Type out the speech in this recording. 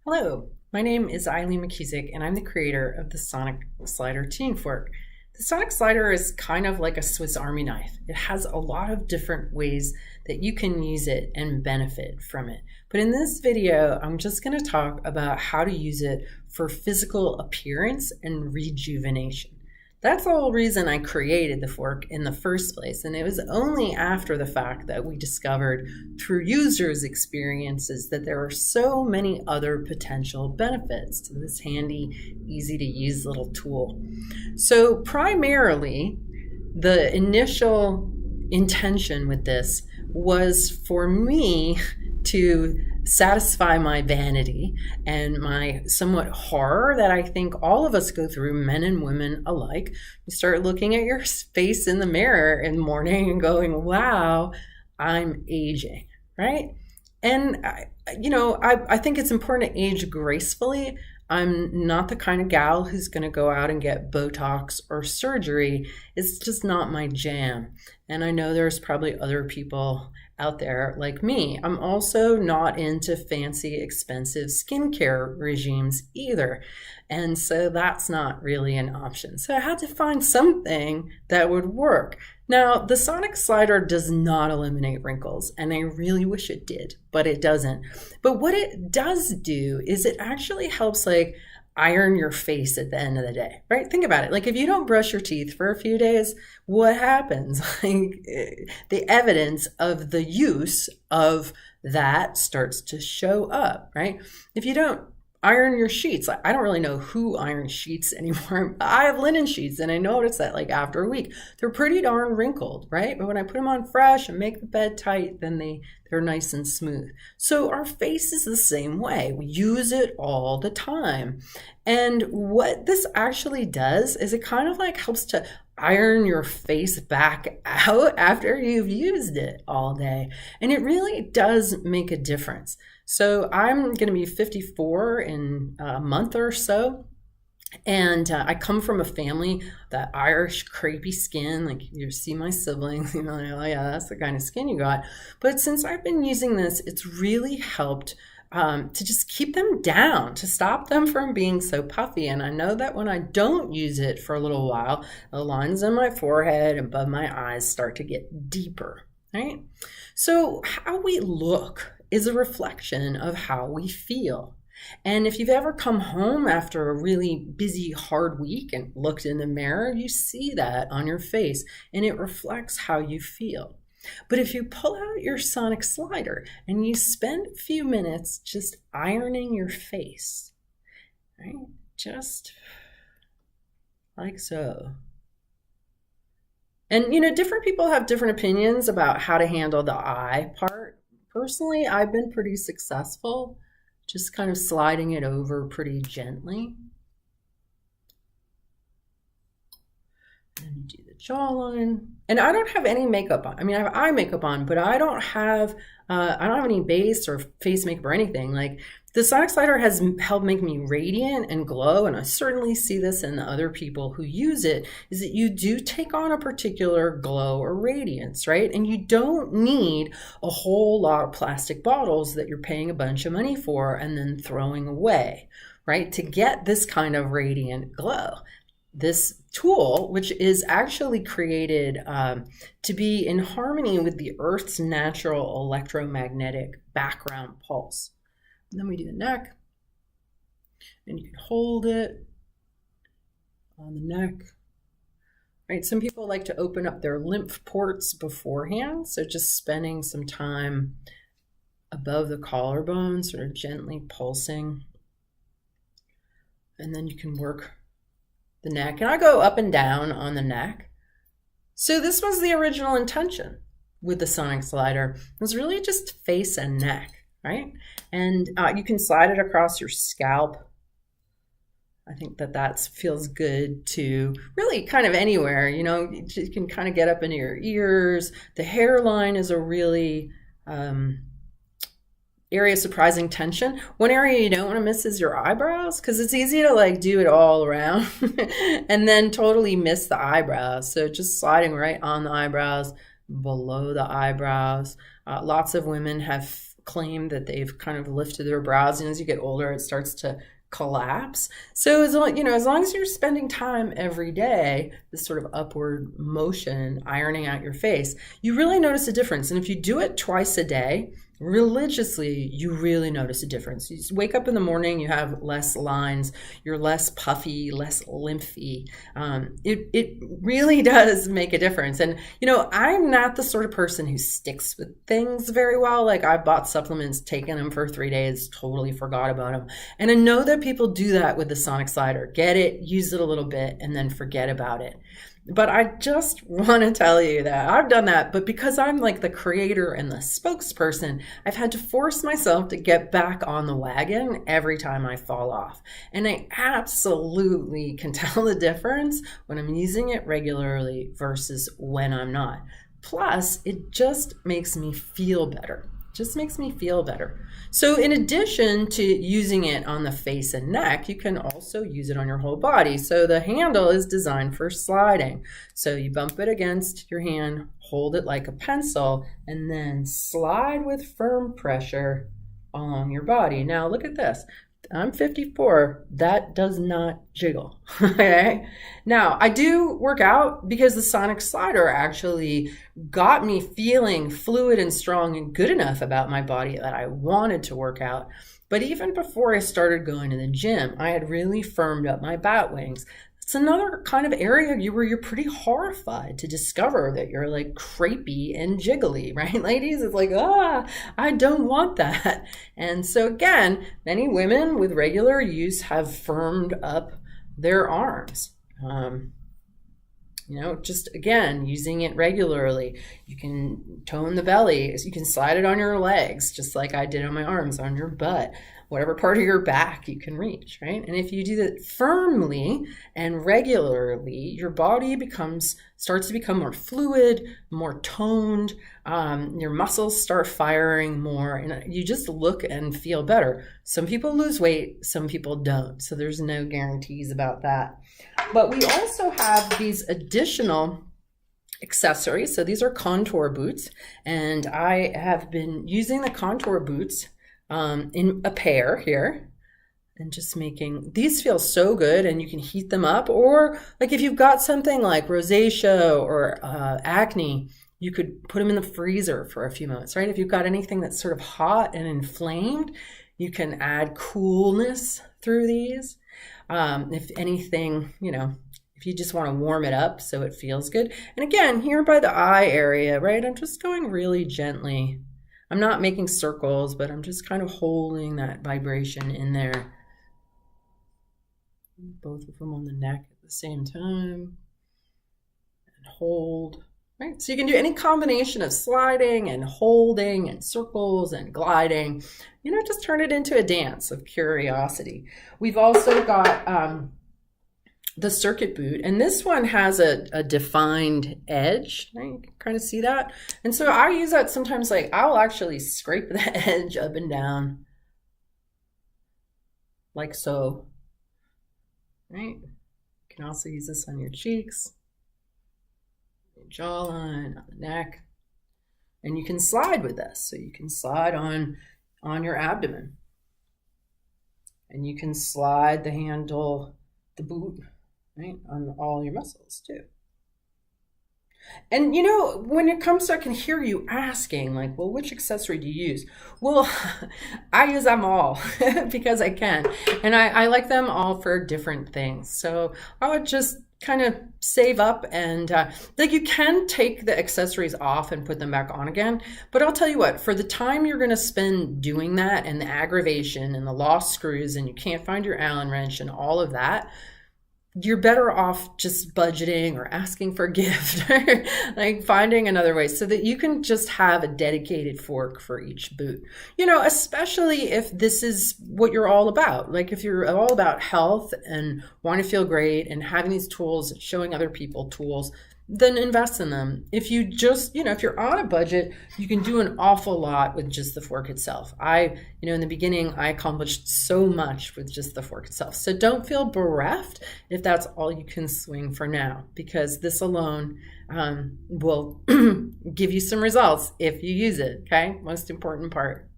Hello, my name is Eileen McKusick, and I'm the creator of the Sonic Slider tuning fork. The Sonic Slider is kind of like a Swiss Army knife. It has a lot of different ways that you can use it and benefit from it. But in this video, I'm just going to talk about how to use it for physical appearance and rejuvenation. That's the whole reason I created the fork in the first place, and it was only after the fact that we discovered through users' experiences that there are so many other potential benefits to this handy, easy to use little tool. So primarily, the initial intention with this was for me to satisfy my vanity and my somewhat horror that I think all of us go through, men and women alike. You start looking at your face in the mirror in the morning and going, wow, I'm aging, right? And, I think it's important to age gracefully. I'm not the kind of gal who's going to go out and get Botox or surgery. It's just not my jam. And I know there's probably other people out there like me. I'm also not into fancy, expensive skincare regimes either. And so that's not really an option. So I had to find something that would work. Now, the Sonic Slider does not eliminate wrinkles, and I really wish it did, but it doesn't. But what it does do is it actually helps iron your face at the end of the day, right? Think about it. Like if you don't brush your teeth for a few days, what happens? The evidence of the use of that starts to show up, right? If you don't iron your sheets, I don't really know who irons sheets anymore. I have linen sheets, and I notice that after a week, they're pretty darn wrinkled, right? But when I put them on fresh and make the bed tight, then they're nice and smooth. So our face is the same way. We use it all the time. And what this actually does is it kind of helps to iron your face back out after you've used it all day. And it really does make a difference. So I'm going to be 54 in a month or so. And I come from a family, that Irish crepey skin, like you see my siblings, oh yeah, that's the kind of skin you got. But since I've been using this, it's really helped to just keep them down, to stop them from being so puffy. And I know that when I don't use it for a little while, the lines on my forehead and above my eyes start to get deeper, right? So how we look is a reflection of how we feel. And if you've ever come home after a really busy, hard week and looked in the mirror, you see that on your face and it reflects how you feel. But if you pull out your Sonic Slider and you spend a few minutes just ironing your face, right? Just like so. And, different people have different opinions about how to handle the eye part. Personally, I've been pretty successful, just kind of sliding it over pretty gently. And you do the jawline. And I don't have any makeup on. I mean, I have eye makeup on, but I don't have any base or face makeup or anything. The Sonic Slider has helped make me radiant and glow, and I certainly see this in the other people who use it, is that you do take on a particular glow or radiance, right? And you don't need a whole lot of plastic bottles that you're paying a bunch of money for and then throwing away, right? To get this kind of radiant glow. This tool, which is actually created to be in harmony with the Earth's natural electromagnetic background pulse. And then we do the neck, and you can hold it on the neck. Right? Some people like to open up their lymph ports beforehand, so just spending some time above the collarbone, sort of gently pulsing. And then you can work the neck, and I go up and down on the neck. So this was the original intention with the Sonic Slider. It was really just face and neck, right? And you can slide it across your scalp. I think that feels good to really kind of anywhere, you can kind of get up into your ears. The hairline is a really area of surprising tension. One area you don't want to miss is your eyebrows, because it's easy to do it all around and then totally miss the eyebrows. So just sliding right on the eyebrows, below the eyebrows. Lots of women have claim that they've kind of lifted their brows, and as you get older, it starts to collapse. So as long, as long as you're spending time every day, this sort of upward motion, ironing out your face, you really notice a difference. And if you do it twice a day, religiously, you really notice a difference. You just wake up in the morning, you have less lines, you're less puffy, less lymphy. It really does make a difference. And, I'm not the sort of person who sticks with things very well. Like, I bought supplements, taken them for 3 days, totally forgot about them. And I know that people do that with the sonic slider. Get it, use it a little bit, and then forget about it. But I just want to tell you that I've done that, but because I'm like the creator and the spokesperson, I've had to force myself to get back on the wagon every time I fall off. And I absolutely can tell the difference when I'm using it regularly versus when I'm not. Plus, it just makes me feel better. So in addition to using it on the face and neck, you can also use it on your whole body. So the handle is designed for sliding. So you bump it against your hand, hold it like a pencil, and then slide with firm pressure along your body. Now look at this. I'm 54. That does not jiggle. Okay. Now I do work out because the sonic slider actually got me feeling fluid and strong and good enough about my body that I wanted to work out. But even before I started going to the gym, I had really firmed up my bat wings. It's another kind of area where you're pretty horrified to discover that you're like crepey and jiggly, right, ladies? It's like, I don't want that. And so again, many women with regular use have firmed up their arms. Just again, using it regularly. You can tone the belly. You can slide it on your legs, just like I did on my arms, on your butt. Whatever part of your back you can reach, right? And if you do that firmly and regularly, your body starts to become more fluid, more toned, your muscles start firing more, and you just look and feel better. Some people lose weight, some people don't, so there's no guarantees about that. But we also have these additional accessories. So these are contour boots, and I have been using the contour boots in a pair here, and just these feel so good, and you can heat them up, or like if you've got something like rosacea or acne, you could put them in the freezer for a few moments, right? If you've got anything that's sort of hot and inflamed, you can add coolness through these. If anything, if you just want to warm it up so it feels good. And again, here by the eye area, right, I'm just going really gently. I'm not making circles, but I'm just kind of holding that vibration in there. Both of them on the neck at the same time. And hold. Right? So you can do any combination of sliding and holding and circles and gliding. Just turn it into a dance of curiosity. We've also got the circuit boot, and this one has a defined edge. Right? You can kind of see that. And so I use that sometimes, like I'll actually scrape the edge up and down like so. Right? You can also use this on your cheeks, your jawline, on the neck. And you can slide with this. So you can slide on your abdomen. And you can slide the handle, the boot, right, on all your muscles too. And when it comes to, I can hear you asking, like, well, which accessory do you use? Well, I use them all because I can. And I like them all for different things. So I would just kind of save up and you can take the accessories off and put them back on again. But I'll tell you what, for the time you're going to spend doing that, and the aggravation and the lost screws, and you can't find your Allen wrench and all of that, you're better off just budgeting or asking for a gift, or like finding another way so that you can just have a dedicated fork for each boot. Especially if this is what you're all about. Like if you're all about health and want to feel great and having these tools, showing other people tools, then invest in them. If you just, if you're on a budget, you can do an awful lot with just the fork itself. In the beginning, I accomplished so much with just the fork itself. So don't feel bereft if that's all you can swing for now, because this alone will give you some results if you use it, okay? Most important part.